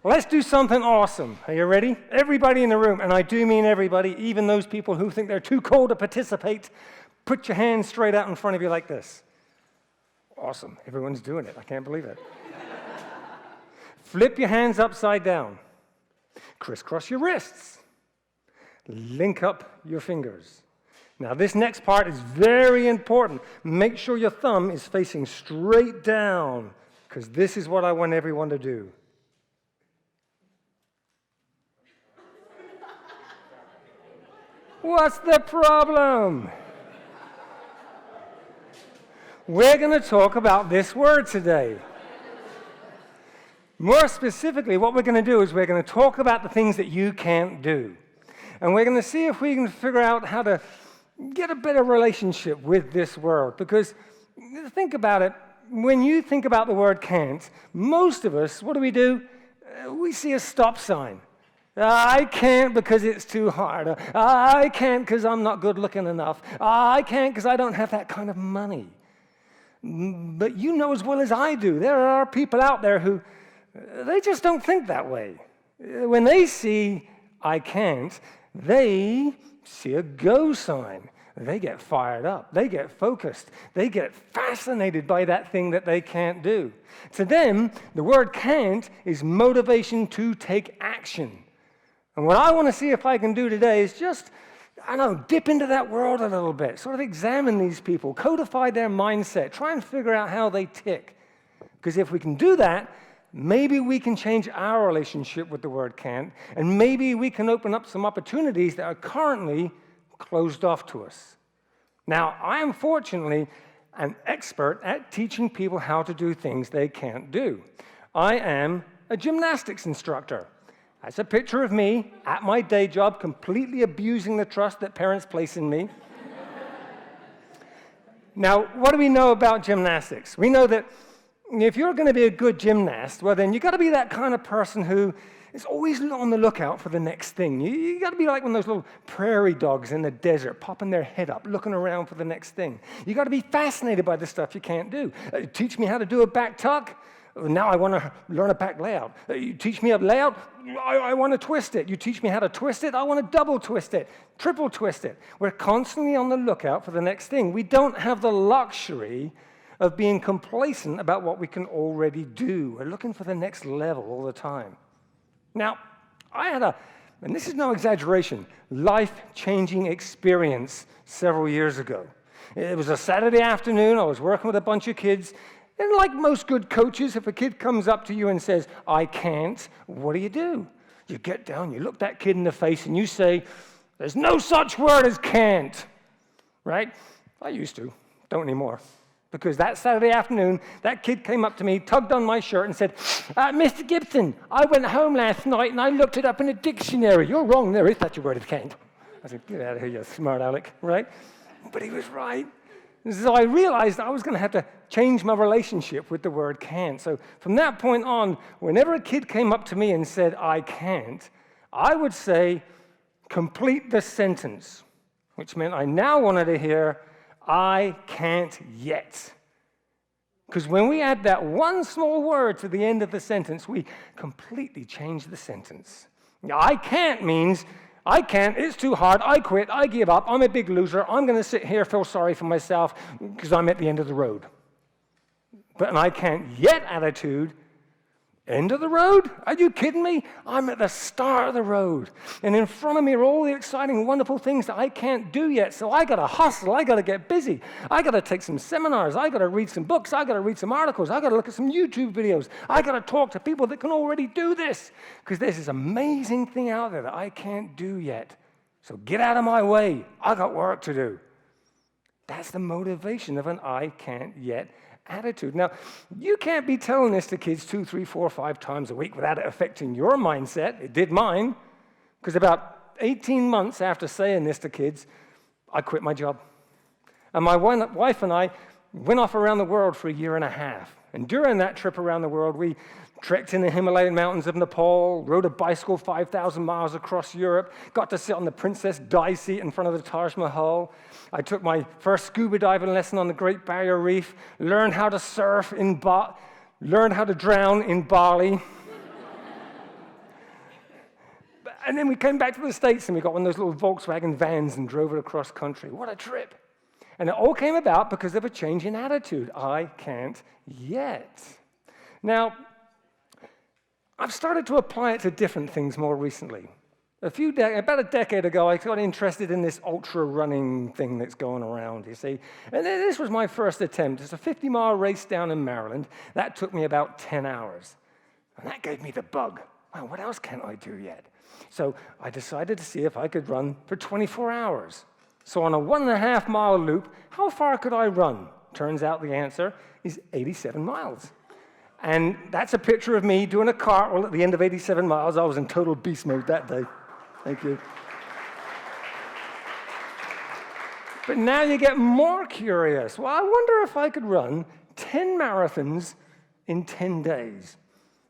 Let's do something awesome. Are you ready? Everybody in the room, and I do mean everybody, even those people who think they're too cold to participate, put your hands straight out in front of you like this. Awesome. Everyone's doing it. I can't believe it. Flip your hands upside down. Crisscross your wrists. Link up your fingers. Now, this next part is very important. Make sure your thumb is facing straight down, because this is what I want everyone to do. What's the problem? We're going to talk about this word today. More specifically, what we're going to do is we're going to talk about the things that you can't do. And we're going to see if we can figure out how to get a better relationship with this word. Because think about it. When you think about the word can't, most of us, what do? We see a stop sign. I can't because it's too hard. I can't because I'm not good looking enough. I can't because I don't have that kind of money. But you know as well as I do, there are people out there who, they just don't think that way. When they see I can't, they see a go sign. They get fired up. They get focused. They get fascinated by that thing that they can't do. To them, the word can't is motivation to take action. And what I want to see if I can do today is just, dip into that world a little bit, sort of examine these people, codify their mindset, try and figure out how they tick. Because if we can do that, maybe we can change our relationship with the word can't, and maybe we can open up some opportunities that are currently closed off to us. Now, I am fortunately an expert at teaching people how to do things they can't do. I am a gymnastics instructor. That's a picture of me at my day job, completely abusing the trust that parents place in me. Now, what do we know about gymnastics? We know that if you're going to be a good gymnast, well, then you've got to be that kind of person who is always on the lookout for the next thing. You got to be like one of those little prairie dogs in the desert, popping their head up, looking around for the next thing. You got to be fascinated by the stuff you can't do. Teach me how to do a back tuck. Now I want to learn a back layout. You teach me a layout, I want to twist it. You teach me how to twist it, I want to double twist it, triple twist it. We're constantly on the lookout for the next thing. We don't have the luxury of being complacent about what we can already do. We're looking for the next level all the time. Now, I had and this is no exaggeration, life-changing experience several years ago. It was a Saturday afternoon. I was working with a bunch of kids. And like most good coaches, if a kid comes up to you and says, I can't, what do? You get down, you look that kid in the face, and you say, there's no such word as can't, right? I used to, don't anymore. Because that Saturday afternoon, that kid came up to me, tugged on my shirt, and said, Mr. Gibson, I went home last night, and I looked it up in a dictionary. You're wrong, there is such a word as can't. I said, get out of here, you smart aleck, right? But he was right. So I realized I was going to have to change my relationship with the word can't. So from that point on, whenever a kid came up to me and said, I can't, I would say, complete the sentence, which meant I now wanted to hear, I can't yet. Because when we add that one small word to the end of the sentence, we completely change the sentence. Now, I can't means, I can't, it's too hard, I quit, I give up, I'm a big loser, I'm going to sit here, feel sorry for myself because I'm at the end of the road. But an I can't yet attitude, end of the road? Are you kidding me? I'm at the start of the road. And in front of me are all the exciting, wonderful things that I can't do yet. So I got to hustle, I got to get busy. I got to take some seminars, I got to read some books, I got to read some articles, I got to look at some YouTube videos. I got to talk to people that can already do this. Because there's this amazing thing out there that I can't do yet. So get out of my way. I got work to do. That's the motivation of an I can't yet attitude. Now, you can't be telling this to kids 2, 3, 4, 5 times a week without it affecting your mindset. It did mine, because about 18 months after saying this to kids, I quit my job. And my wife and I went off around the world for a year and a half. And during that trip around the world, we trekked in the Himalayan mountains of Nepal, rode a bicycle 5,000 miles across Europe, got to sit on the Princess Di seat in front of the Taj Mahal. I took my first scuba diving lesson on the Great Barrier Reef, learned how to surf learned how to drown in Bali. And then we came back to the States and we got one of those little Volkswagen vans and drove it across country. What a trip. And it all came about because of a change in attitude. I can't yet. Now, I've started to apply it to different things more recently. About a decade ago, I got interested in this ultra running thing that's going around, you see. And this was my first attempt. It's a 50-mile race down in Maryland. That took me about 10 hours. And that gave me the bug. Wow, what else can't I do yet? So I decided to see if I could run for 24 hours. So on a 1.5-mile loop, how far could I run? Turns out the answer is 87 miles. And that's a picture of me doing a cartwheel at the end of 87 miles. I was in total beast mode that day. Thank you. But now you get more curious. Well, I wonder if I could run 10 marathons in 10 days.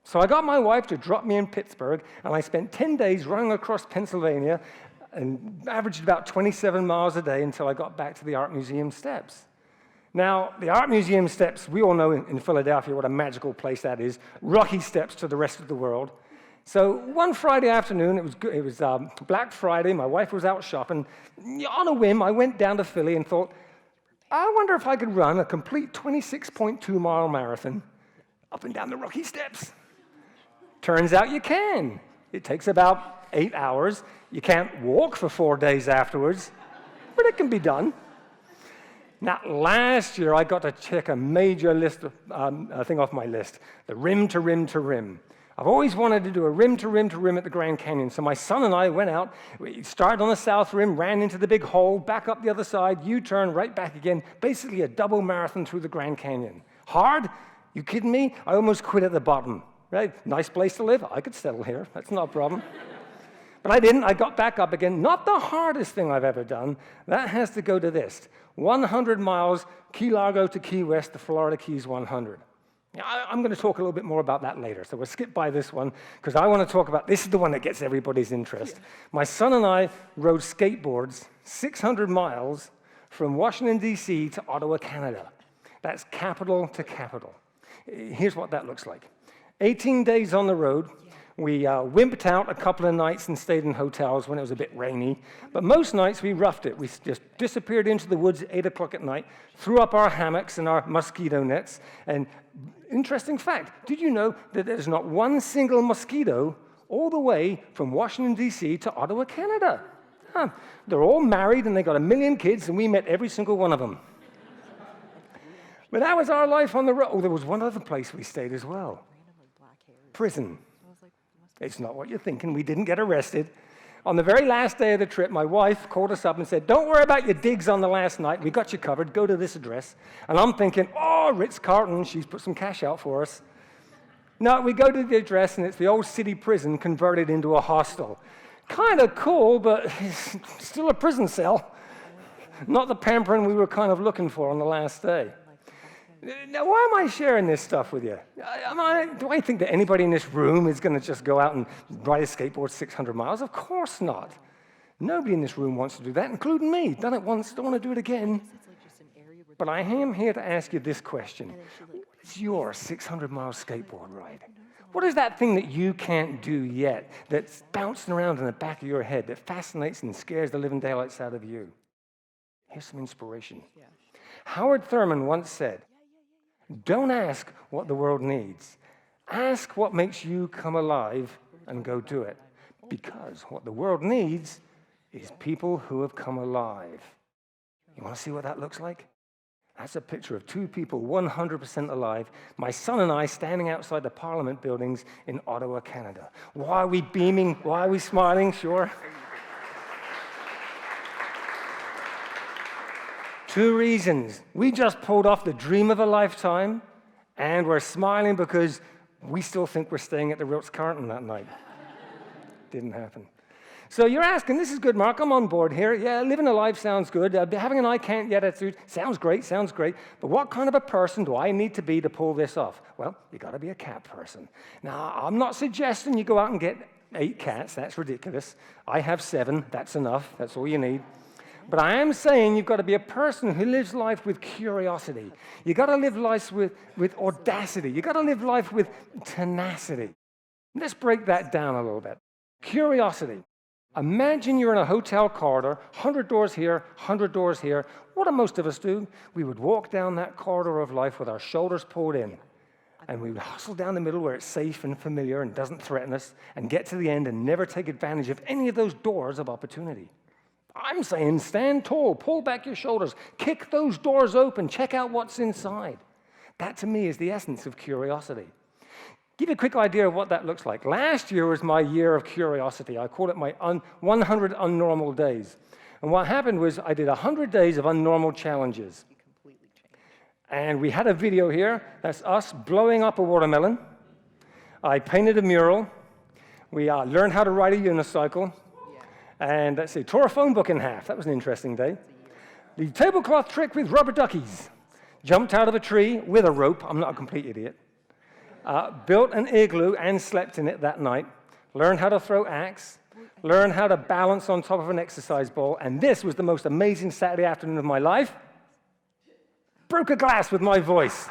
So I got my wife to drop me in Pittsburgh, and I spent 10 days running across Pennsylvania and averaged about 27 miles a day until I got back to the Art Museum steps. Now, the Art Museum steps, we all know in Philadelphia what a magical place that is, rocky steps to the rest of the world. So one Friday afternoon, it was Black Friday, my wife was out shopping. On a whim, I went down to Philly and thought, I wonder if I could run a complete 26.2-mile marathon up and down the rocky steps. Turns out you can. It takes about 8 hours. You can't walk for 4 days afterwards, but it can be done. Now, last year, I got to check a major thing off my list, the rim to rim to rim. I've always wanted to do a rim to rim to rim at the Grand Canyon, so my son and I went out, we started on the south rim, ran into the big hole, back up the other side, U-turn, right back again, basically a double marathon through the Grand Canyon. Hard? You kidding me? I almost quit at the bottom, right? Nice place to live. I could settle here. That's not a problem. But I didn't. I got back up again. Not the hardest thing I've ever done. That has to go to this. 100 miles, Key Largo to Key West, the Florida Keys 100. Now, I'm going to talk a little bit more about that later, so we'll skip by this one, because I want to talk about, this is the one that gets everybody's interest. My son and I rode skateboards 600 miles from Washington, D.C. to Ottawa, Canada. That's capital to capital. Here's what that looks like. 18 days on the road. We wimped out a couple of nights and stayed in hotels when it was a bit rainy. But most nights we roughed it. We just disappeared into the woods at 8 o'clock at night, threw up our hammocks and our mosquito nets. And interesting fact, did you know that there's not one single mosquito all the way from Washington, D.C. to Ottawa, Canada? Huh. They're all married and they got 1 million kids, and we met every single one of them. But that was our life on the road. Oh, there was one other place we stayed as well. Prison. It's not what you're thinking. We didn't get arrested. On the very last day of the trip, my wife called us up and said, don't worry about your digs on the last night. We got you covered. Go to this address. And I'm thinking, oh, Ritz-Carlton, she's put some cash out for us. No, we go to the address, and it's the old city prison converted into a hostel. Kind of cool, but it's still a prison cell. Not the pampering we were kind of looking for on the last day. Now, why am I sharing this stuff with you? Do I think that anybody in this room is going to just go out and ride a skateboard 600 miles? Of course not. Nobody in this room wants to do that, including me. Done it once, don't want to do it again. But I am here to ask you this question. What is your 600-mile skateboard ride? What is that thing that you can't do yet that's bouncing around in the back of your head that fascinates and scares the living daylights out of you? Here's some inspiration. Howard Thurman once said, don't ask what the world needs. Ask what makes you come alive and go do it. Because what the world needs is people who have come alive. You want to see what that looks like? That's a picture of two people 100% alive, my son and I standing outside the Parliament buildings in Ottawa, Canada. Why are we beaming? Why are we smiling? Sure. 2 reasons. We just pulled off the dream of a lifetime, and we're smiling because we still think we're staying at the Ritz-Carlton that night. Didn't happen. So you're asking, this is good, Mark, I'm on board here. Yeah, living a life sounds good. Having an I can't yet attitude sounds great. But what kind of a person do I need to be to pull this off? Well, you got to be a cat person. Now, I'm not suggesting you go out and get 8 cats. That's ridiculous. I have 7. That's enough. That's all you need. But I am saying you've got to be a person who lives life with curiosity. You've got to live life with audacity. You've got to live life with tenacity. Let's break that down a little bit. Curiosity. Imagine you're in a hotel corridor, 100 doors here, 100 doors here. What do most of us do? We would walk down that corridor of life with our shoulders pulled in, and we would hustle down the middle where it's safe and familiar and doesn't threaten us, and get to the end and never take advantage of any of those doors of opportunity. I'm saying stand tall, pull back your shoulders, kick those doors open, check out what's inside. That, to me, is the essence of curiosity. Give you a quick idea of what that looks like. Last year was my year of curiosity. I call it my 100 unnormal days. And what happened was I did 100 days of unnormal challenges. And we had a video here. That's us blowing up a watermelon. I painted a mural. We learned how to ride a unicycle. And let's see, tore a phone book in half. That was an interesting day. The tablecloth trick with rubber duckies. Jumped out of a tree with a rope. I'm not a complete idiot. Built an igloo and slept in it that night. Learned how to throw axe. Learned how to balance on top of an exercise ball. And this was the most amazing Saturday afternoon of my life. Broke a glass with my voice.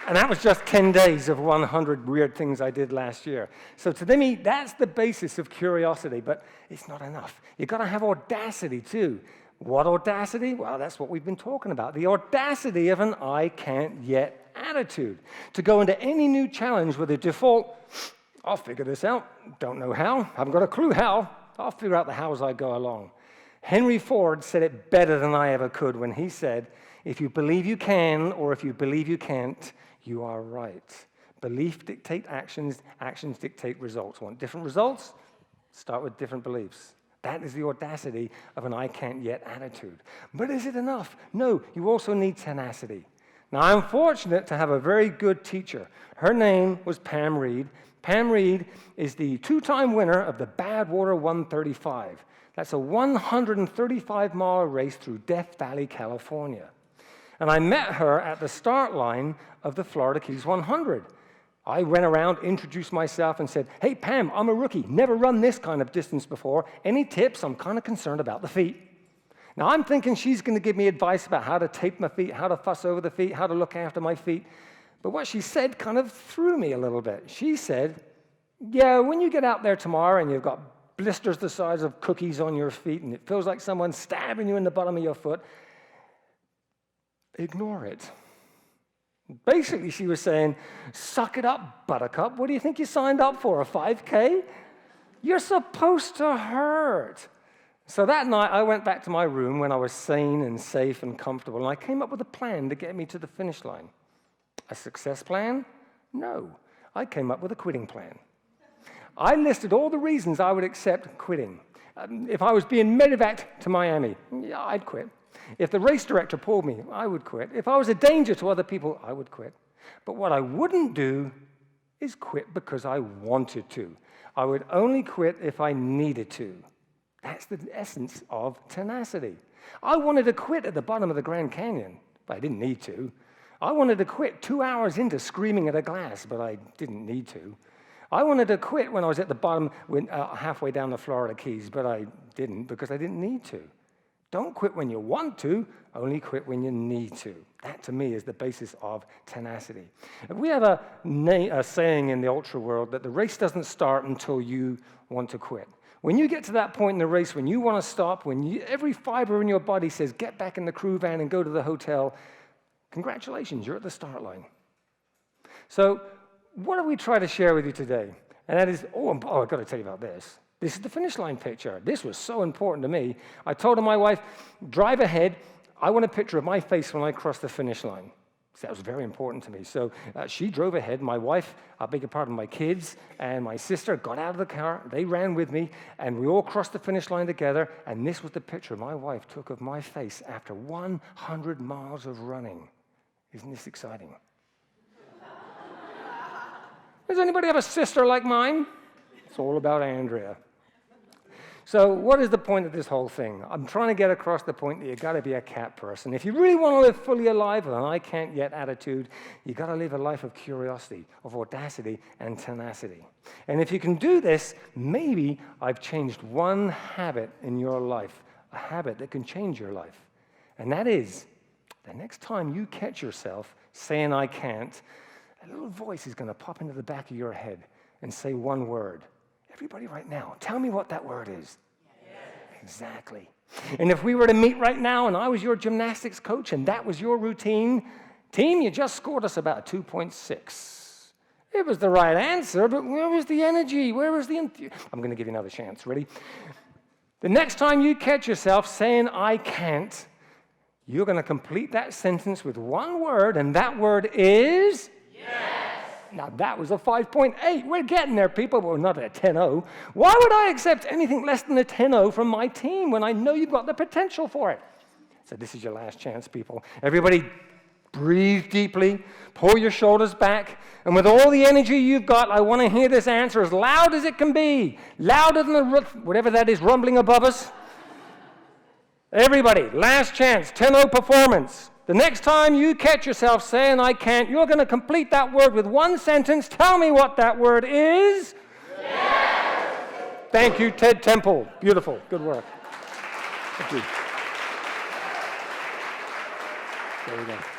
And that was just 10 days of 100 weird things I did last year. So to me, that's the basis of curiosity, but it's not enough. You've got to have audacity too. What audacity? Well, that's what we've been talking about. The audacity of an I can't yet attitude. To go into any new challenge with a default, I'll figure this out. Don't know how. Haven't got a clue how. I'll figure out the how as I go along. Henry Ford said it better than I ever could when he said, if you believe you can or if you believe you can't, you are right. Belief dictate actions, actions dictate results. Want different results? Start with different beliefs. That is the audacity of an I can't yet attitude. But is it enough? No, you also need tenacity. Now, I'm fortunate to have a very good teacher. Her name was Pam Reed. Pam Reed is the two-time winner of the Badwater 135. That's a 135-mile race through Death Valley, California. And I met her at the start line of the Florida Keys 100. I went around, introduced myself, and said, hey, Pam, I'm a rookie. Never run this kind of distance before. Any tips? I'm kind of concerned about the feet. Now, I'm thinking she's going to give me advice about how to tape my feet, how to fuss over the feet, how to look after my feet. But what she said kind of threw me a little bit. She said, yeah, when you get out there tomorrow and you've got blisters the size of cookies on your feet and it feels like someone's stabbing you in the bottom of your foot, ignore it. Basically, she was saying, suck it up, buttercup. What do you think you signed up for, a 5K? You're supposed to hurt. So that night, I went back to my room when I was sane and safe and comfortable, and I came up with a plan to get me to the finish line. A success plan? No. I came up with a quitting plan. I listed all the reasons I would accept quitting. If I was being medevaced to Miami, yeah, I'd quit. If the race director pulled me, I would quit. If I was a danger to other people, I would quit. But what I wouldn't do is quit because I wanted to. I would only quit if I needed to. That's the essence of tenacity. I wanted to quit at the bottom of the Grand Canyon, but I didn't need to. I wanted to quit 2 hours into screaming at a glass, but I didn't need to. I wanted to quit when I was at the bottom, halfway down the Florida Keys, but I didn't because I didn't need to. Don't quit when you want to, only quit when you need to. That, to me, is the basis of tenacity. We have a saying in the ultra world that the race doesn't start until you want to quit. When you get to that point in the race, when you want to stop, every fiber in your body says, get back in the crew van and go to the hotel, congratulations, you're at the start line. So what do we try to share with you today? And that is, I've got to tell you about this. This is the finish line picture. This was so important to me. I told my wife, drive ahead. I want a picture of my face when I cross the finish line. So that was very important to me. So she drove ahead. My wife, I beg your pardon, my kids and my sister got out of the car. They ran with me, and we all crossed the finish line together. And this was the picture my wife took of my face after 100 miles of running. Isn't this exciting? Does anybody have a sister like mine? It's all about Andrea. So what is the point of this whole thing? I'm trying to get across the point that you've got to be a cat person. If you really want to live fully alive with an I can't yet attitude, you've got to live a life of curiosity, of audacity, and tenacity. And if you can do this, maybe I've changed one habit in your life, a habit that can change your life. And that is, the next time you catch yourself saying I can't, a little voice is going to pop into the back of your head and say one word. Everybody right now, tell me what that word is. Yes. Exactly. And if we were to meet right now and I was your gymnastics coach and that was your routine, team, you just scored us about 2.6. It was the right answer, but where was the energy? Where was the I'm going to give you another chance. Ready? The next time you catch yourself saying, I can't, you're going to complete that sentence with one word, and that word is? Yes. Now, that was a 5.8. We're getting there, people, but we're not at a 10-0. Why would I accept anything less than a 10-0 from my team when I know you've got the potential for it? So this is your last chance, people. Everybody, breathe deeply, pull your shoulders back, and with all the energy you've got, I want to hear this answer as loud as it can be, louder than whatever that is rumbling above us. Everybody, last chance, 10-0 performance. The next time you catch yourself saying, I can't, you're going to complete that word with one sentence. Tell me what that word is. Yes. Thank you, Ted Temple. Beautiful. Good work. Thank you. There we go.